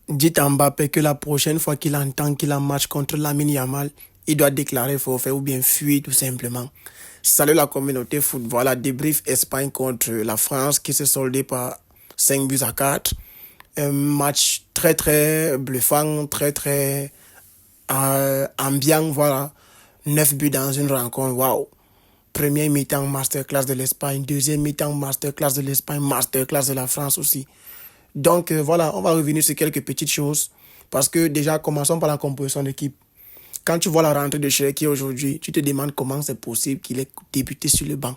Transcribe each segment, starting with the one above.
Dites à Mbappé que la prochaine fois qu'il entend qu'il a un match contre Lamine Yamal, il doit déclarer forfait ou bien fuir tout simplement. Salut la communauté foot. Voilà, débrief Espagne contre la France qui s'est soldé par 5 buts à 4. Un match très très bluffant, très très ambiant, voilà. 9 buts dans une rencontre, waouh. Premier mi-temps, masterclass de l'Espagne. Deuxième mi-temps, masterclass de l'Espagne. Masterclass de la France aussi. Donc voilà, on va revenir sur quelques petites choses. Parce que déjà, commençons par la composition d'équipe. Quand tu vois la rentrée de Cherki aujourd'hui, tu te demandes comment c'est possible qu'il ait débuté sur le banc.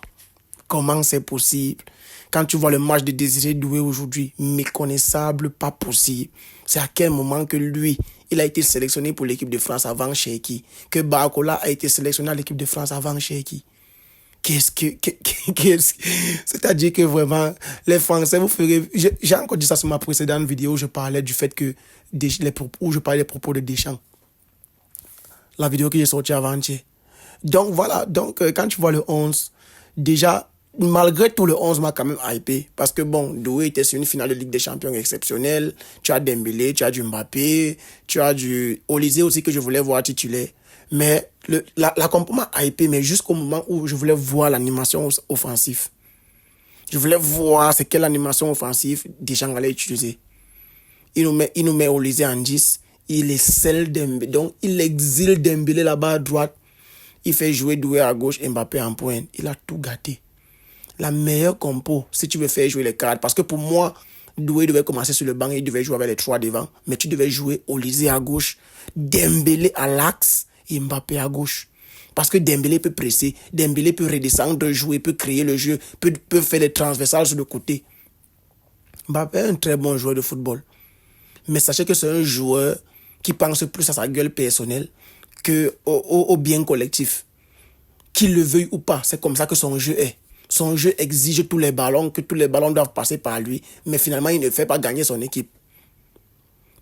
Comment c'est possible? Quand tu vois le match de Désiré Doué aujourd'hui, méconnaissable, pas possible. C'est à quel moment que lui, il a été sélectionné pour l'équipe de France avant Cherki, que Barcola a été sélectionné à l'équipe de France avant Cherki. C'est-à-dire que vraiment, les Français, vous ferez... J'ai encore dit ça sur ma précédente vidéo où je parlais du fait que... où je parlais des propos de Deschamps. La vidéo que j'ai sortie avant-hier. Donc voilà, quand tu vois le 11, déjà, malgré tout, le 11 m'a quand même hypé. Parce que bon, Doué était sur une finale de Ligue des Champions exceptionnelle. Tu as Dembélé, tu as du Mbappé, tu as du Olysée aussi que je voulais voir titulaire. Mais la compo m'a hypé, mais jusqu'au moment où je voulais voir l'animation offensive. Je voulais voir c'est quelle animation offensive Deschamps allait utiliser. Il nous met Olysée en 10. Il excelle Dembélé. Donc, il exile Dembélé là-bas à droite. Il fait jouer Doué à gauche, Mbappé en pointe. Il a tout gâté. La meilleure compo, si tu veux faire jouer les cadres. Parce que pour moi, Doué devait commencer sur le banc et il devait jouer avec les trois devant. Mais tu devais jouer Olysée à gauche, Dembélé à l'axe et Mbappé à gauche. Parce que Dembélé peut presser, Dembélé peut redescendre, jouer, peut créer le jeu, peut faire les transversales sur le côté. Mbappé est un très bon joueur de football. Mais sachez que c'est un joueur qui pense plus à sa gueule personnelle qu'au bien collectif. Qu'il le veuille ou pas, c'est comme ça que son jeu est. Son jeu exige tous les ballons, que tous les ballons doivent passer par lui. Mais finalement, il ne fait pas gagner son équipe.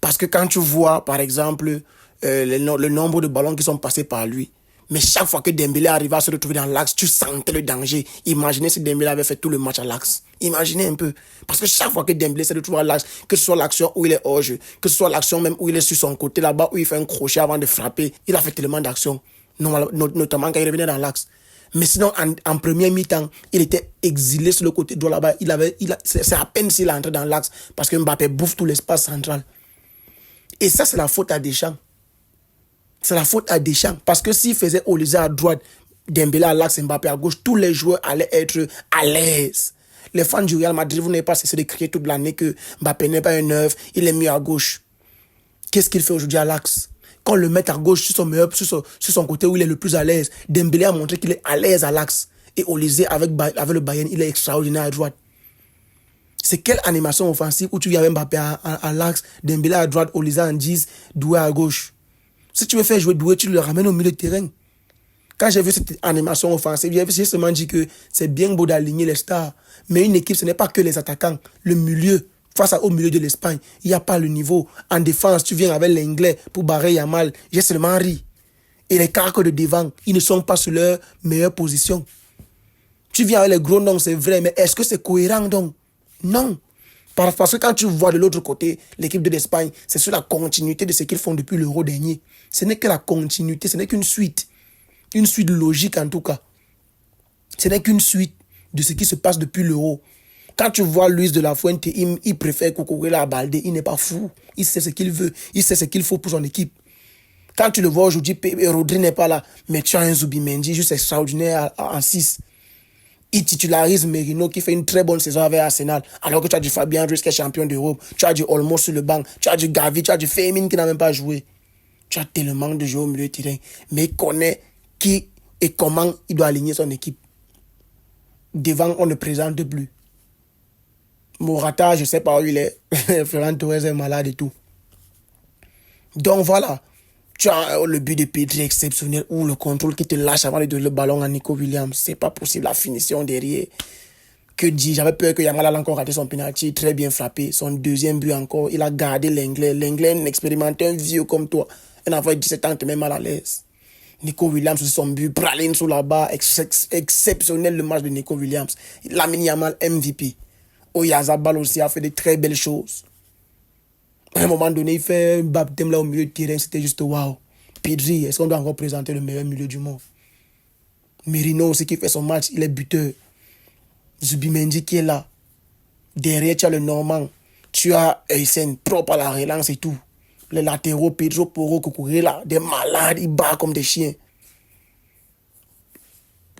Parce que quand tu vois, par exemple, le nombre de ballons qui sont passés par lui, mais chaque fois que Dembélé arrivait à se retrouver dans l'axe, tu sentais le danger. Imaginez si Dembélé avait fait tout le match à l'axe. Imaginez un peu. Parce que chaque fois que Dembélé se retrouve à l'axe, que ce soit l'action où il est hors jeu, que ce soit l'action même où il est sur son côté là-bas, où il fait un crochet avant de frapper, il a fait tellement d'actions, notamment quand il revenait dans l'axe. Mais sinon, en première mi-temps, il était exilé sur le côté droit là-bas. C'est à peine s'il est entré dans l'axe parce que Mbappé bouffe tout l'espace central. Et ça, c'est la faute à Deschamps. C'est la faute à Deschamps. Parce que s'il faisait Olysée à droite, Dembélé à l'axe, Mbappé à gauche, tous les joueurs allaient être à l'aise. Les fans du Real Madrid, vous n'avez pas cessé de crier toute l'année que Mbappé n'est pas un neuf, il est mieux à gauche. Qu'est-ce qu'il fait aujourd'hui à l'axe? Quand on le met à gauche sur son côté où il est le plus à l'aise, Dembélé a montré qu'il est à l'aise à l'axe. Et Olysée avec le Bayern, il est extraordinaire à droite. C'est quelle animation offensive où tu viens avec Mbappé à l'axe, Dembélé à droite, Olysée en 10, Doué à gauche. Si tu veux faire jouer Doué, tu le ramènes au milieu de terrain. Quand j'ai vu cette animation offensive, j'ai seulement dit que c'est bien beau d'aligner les stars. Mais une équipe, ce n'est pas que les attaquants. Le milieu, face au milieu de l'Espagne, il n'y a pas le niveau. En défense, tu viens avec l'anglais pour barrer Yamal. J'ai seulement ri. Et les caracos de devant, ils ne sont pas sur leur meilleure position. Tu viens avec les gros noms, c'est vrai, mais est-ce que c'est cohérent donc? Non. Parce que quand tu vois de l'autre côté, l'équipe de l'Espagne, c'est sur la continuité de ce qu'ils font depuis l'Euro dernier. Ce n'est que la continuité, ce n'est qu'une suite. Une suite logique en tout cas. Ce n'est qu'une suite de ce qui se passe depuis l'Euro. Quand tu vois Luis de la Fuente, il préfère Cucurella à Baldé. Il n'est pas fou. Il sait ce qu'il veut. Il sait ce qu'il faut pour son équipe. Quand tu le vois aujourd'hui, Rodri n'est pas là. Mais tu as un Zubimendi juste extraordinaire en 6. Il titularise Merino qui fait une très bonne saison avec Arsenal. Alors que tu as du Fabien Ruiz qui est champion d'Europe. Tu as du Olmo sur le banc. Tu as du Gavi, tu as du Femin qui n'a même pas joué. Tu as tellement de joueurs au milieu de terrain. Mais il connaît qui et comment il doit aligner son équipe. Devant, on ne présente plus. Morata, je ne sais pas où il est. Ferran Torres est malade et tout. Donc voilà. Tu as le but de Pedri exceptionnel ou le contrôle qui te lâche avant de donner le ballon à Nico Williams. C'est pas possible. La finition derrière. Que dit, j'avais peur que Yamal a encore raté son penalty. Très bien frappé. Son deuxième but encore. Il a gardé l'anglais. L'anglais, un expérimenté, un vieux comme toi. Un enfant de 17 ans, te met mal à l'aise. Nico Williams sur son but. Praline sous la barre. Exceptionnel le match de Nico Williams. Lamine Yamal MVP. Oyarzabal aussi a fait de très belles choses. À un moment donné, il fait un baptême là au milieu de terrain, c'était juste waouh. Pedri, est-ce qu'on doit encore présenter le meilleur milieu du monde? Merino aussi qui fait son match, il est buteur. Zubimendi qui est là. Derrière, tu as le Normand. Tu as Eysen, propre à la relance et tout. Les latéraux, Pedro Porro, Cucurella, des malades, ils battent comme des chiens.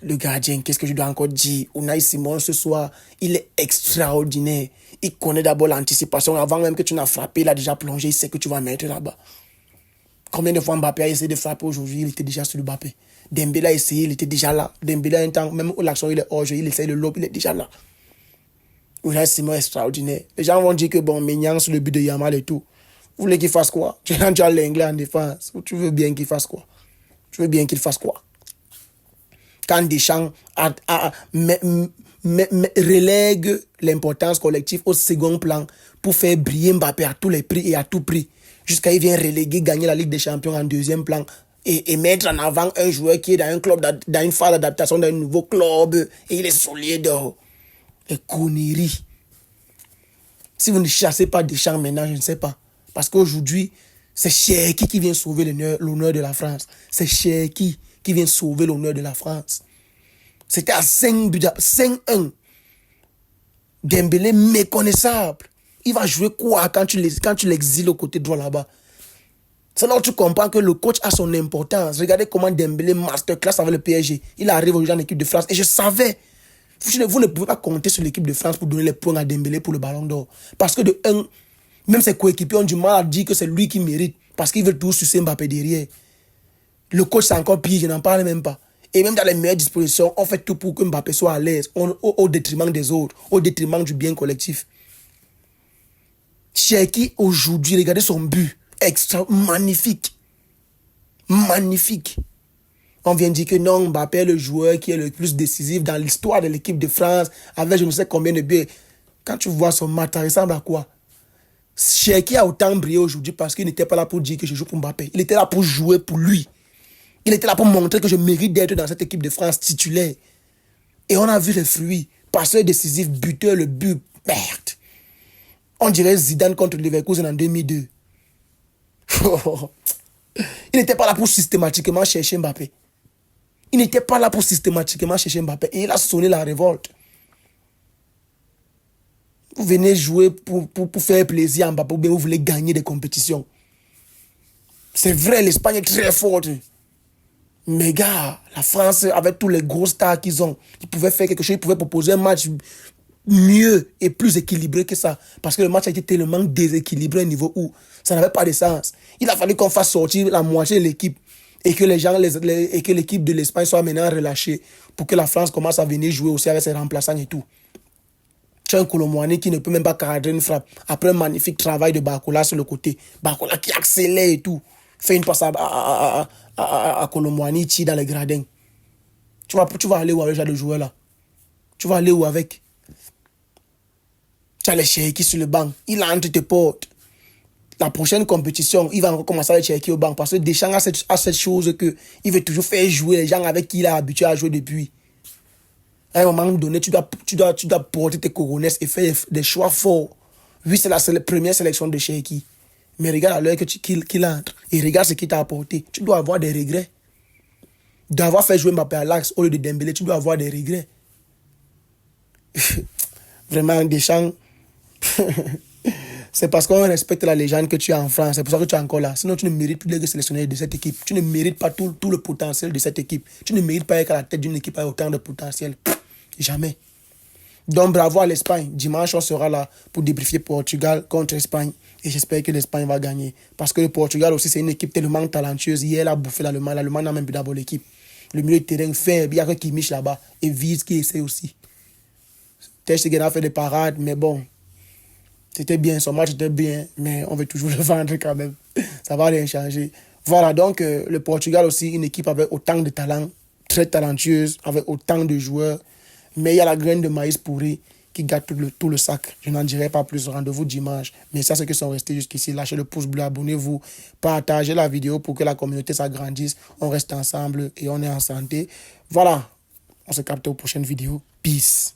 Le gardien, qu'est-ce que je dois encore dire? Unai Simon, ce soir, il est extraordinaire. Il connaît d'abord l'anticipation. Avant même que tu n'as frappé, il a déjà plongé, il sait que tu vas mettre là-bas. Combien de fois Mbappé a essayé de frapper aujourd'hui, il était déjà sur le Mbappé. Dembélé a essayé, il était déjà là. Dembélé a un temps, même où l'action il est hors jeu, il essaye le lob, il est déjà là. Unai Simon est extraordinaire. Les gens vont dire que bon, Maignan sur le but de Yamal et tout. Vous voulez qu'il fasse quoi? Tu as l'anglais en défense. Tu veux bien qu'il fasse quoi? Tu veux bien qu'il fasse quoi? Quand Deschamps relègue l'importance collective au second plan pour faire briller Mbappé à tous les prix et à tout prix, jusqu'à il vient reléguer, gagner la Ligue des Champions en deuxième plan et mettre en avant un joueur qui est dans un club, dans une phase d'adaptation, dans un nouveau club, et il est solide. Les conneries. Si vous ne chassez pas Deschamps maintenant, je ne sais pas. Parce qu'aujourd'hui, c'est Cherki qui vient sauver l'honneur de la France. C'est Cherki qui vient sauver l'honneur de la France. C'était à 5-1. Dembélé méconnaissable. Il va jouer quoi quand tu l'exiles au côté droit là-bas? C'est là où tu comprends que le coach a son importance. Regardez comment Dembélé masterclass avec le PSG. Il arrive aujourd'hui en équipe de France. Et je savais. Vous ne pouvez pas compter sur l'équipe de France pour donner les points à Dembélé pour le ballon d'or. Parce que de un, même ses coéquipiers ont du mal à dire que c'est lui qui mérite. Parce qu'ils veulent tous sucer Mbappé derrière. Le coach, c'est encore pire, je n'en parle même pas. Et même dans les meilleures dispositions, on fait tout pour que Mbappé soit à l'aise, au détriment des autres, au détriment du bien collectif. Cherki, aujourd'hui, regardez son but. Magnifique. Magnifique. On vient dire que non, Mbappé est le joueur qui est le plus décisif dans l'histoire de l'équipe de France, avec je ne sais combien de buts. Quand tu vois son match, ça ressemble à quoi? Cherki a autant brillé aujourd'hui parce qu'il n'était pas là pour dire que je joue pour Mbappé. Il était là pour jouer pour lui. Il était là pour montrer que je mérite d'être dans cette équipe de France titulaire. Et on a vu les fruits. Passeur décisif, buteur, le but. Merde. On dirait Zidane contre Leverkusen en 2002. Il n'était pas là pour systématiquement chercher Mbappé. Il n'était pas là pour systématiquement chercher Mbappé. Et il a sonné la révolte. Vous venez jouer pour faire plaisir à Mbappé ou bien vous voulez gagner des compétitions. C'est vrai, l'Espagne est très forte. Mais gars, la France, avec tous les gros stars qu'ils ont, ils pouvaient faire quelque chose, ils pouvaient proposer un match mieux et plus équilibré que ça. Parce que le match a été tellement déséquilibré au niveau où ça n'avait pas de sens. Il a fallu qu'on fasse sortir la moitié de l'équipe et que et que l'équipe de l'Espagne soit maintenant relâchée pour que la France commence à venir jouer aussi avec ses remplaçants et tout. Tu as un Kolo Muani qui ne peut même pas cadrer une frappe. Après un magnifique travail de Barcola sur le côté. Barcola qui accélère et tout. Fait une passe à Kolo Muani, tire dans les gradins. Tu vas aller où avec ce genre de joueur là? Tu vas aller où avec? Tu as les Cherki sur le banc. Il entre tes portes. La prochaine compétition, il va encore commencer à les Cherki au banc. Parce que Deschamps a cette chose que il veut toujours faire jouer les gens avec qui il a habitué à jouer depuis. À un moment donné, tu dois porter tes coronesses et faire des choix forts. Oui, c'est la première sélection de Cherki. Mais regarde à l'heure qu'il entre. Et regarde ce qu'il t'a apporté. Tu dois avoir des regrets. D'avoir fait jouer Mbappé à l'axe au lieu de Dembélé, tu dois avoir des regrets. Vraiment, Deschamps, c'est parce qu'on respecte la légende que tu as en France. C'est pour ça que tu es encore là. Sinon, tu ne mérites plus d'être sélectionné de cette équipe. Tu ne mérites pas tout le potentiel de cette équipe. Tu ne mérites pas être à la tête d'une équipe avec autant de potentiel. Jamais. Donc, bravo à l'Espagne. Dimanche, on sera là pour débriefer Portugal contre Espagne. Et j'espère que l'Espagne va gagner. Parce que le Portugal aussi, c'est une équipe tellement talentueuse. Hier, elle a bouffé l'Allemagne. L'Allemagne n'a même plus d'abord l'équipe. Le milieu de terrain faible. Il y a que Kimmich là-bas. Et Wiese qui essaie aussi. Ter Stegen a fait des parades, mais bon. C'était bien. Son match était bien. Mais on veut toujours le vendre quand même. Ça va rien changer. Voilà, donc le Portugal aussi, une équipe avec autant de talent. Très talentueuse. Avec autant de joueurs. Mais il y a la graine de maïs pourri qui gâte tout le sac. Je n'en dirai pas plus. Rendez-vous dimanche. Mais ça, c'est que sont restés jusqu'ici. Lâchez le pouce bleu, abonnez-vous, partagez la vidéo pour que la communauté s'agrandisse. On reste ensemble et on est en santé. Voilà. On se capte aux prochaines vidéos. Peace.